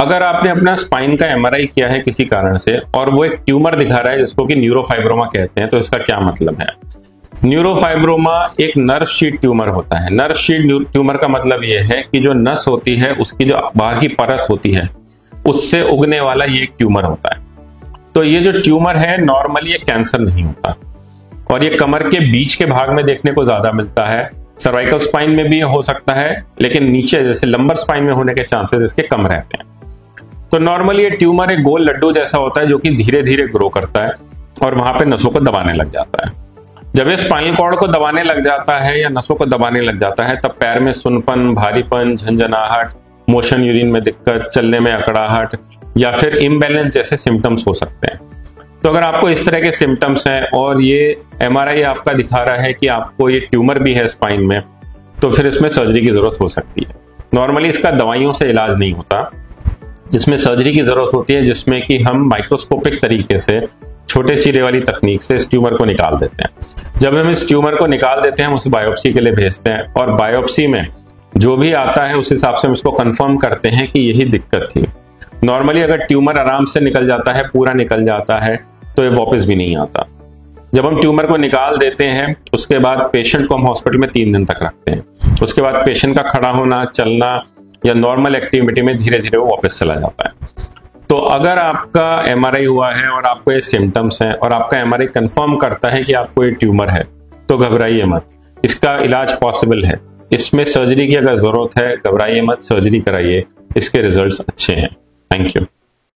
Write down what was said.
अगर आपने अपना स्पाइन का एमआरआई किया है किसी कारण से और वो एक ट्यूमर दिखा रहा है जिसको कि न्यूरोफाइब्रोमा कहते हैं, तो इसका क्या मतलब है? न्यूरोफाइब्रोमा एक नर्व शीट ट्यूमर होता है। नर्व शीट ट्यूमर का मतलब ये है कि जो नस होती है उसकी जो बाहर की परत होती है उससे उगने वाला ये एक ट्यूमर होता है। तो ये जो ट्यूमर है नॉर्मली ये कैंसर नहीं होता और ये कमर के बीच के भाग में देखने को ज्यादा मिलता है। सर्वाइकल स्पाइन में भी हो सकता है, लेकिन नीचे जैसे लंबर स्पाइन में होने के चांसेस इसके कम रहते हैं। तो नॉर्मली ये ट्यूमर एक गोल लड्डू जैसा होता है जो कि धीरे धीरे ग्रो करता है और वहां पे नसों को दबाने लग जाता है। जब ये स्पाइनल कॉर्ड को दबाने लग जाता है या नसों को दबाने लग जाता है, तब पैर में सुनपन, भारीपन, झंझनाहट, मोशन यूरिन में दिक्कत, चलने में अकड़ाहट या फिर इम्बैलेंस जैसे सिम्टम्स हो सकते हैं। तो अगर आपको इस तरह के सिम्टम्स हैं और ये एमआरआई आपका दिखा रहा है कि आपको ये ट्यूमर भी है स्पाइन में, तो फिर इसमें सर्जरी की जरूरत हो सकती है। नॉर्मली इसका दवाइयों से इलाज नहीं होता, इसमें सर्जरी की जरूरत होती है जिसमें कि हम माइक्रोस्कोपिक तरीके से छोटे चीरे वाली तकनीक से इस ट्यूमर को निकाल देते हैं। जब हम इस ट्यूमर को निकाल देते हैं हम उसे बायोप्सी के लिए भेजते हैं और बायोप्सी में जो भी आता है उस हिसाब से हम इसको कंफर्म करते हैं कि यही दिक्कत थी। नॉर्मली अगर ट्यूमर आराम से निकल जाता है, पूरा निकल जाता है, तो ये वापस भी नहीं आता। जब हम ट्यूमर को निकाल देते हैं उसके बाद पेशेंट को हम हॉस्पिटल में 3 दिन तक रखते हैं। उसके बाद पेशेंट का खड़ा होना, चलना या नॉर्मल एक्टिविटी में धीरे धीरे वो वापस चला जाता है। तो अगर आपका एमआरआई हुआ है और आपको ये सिम्टम्स हैं और आपका एमआरआई कंफर्म करता है कि आपको ये ट्यूमर है, तो घबराइए मत, इसका इलाज पॉसिबल है। इसमें सर्जरी की अगर जरूरत है, घबराइए मत, सर्जरी कराइए, इसके रिजल्ट्स अच्छे हैं। Thank you.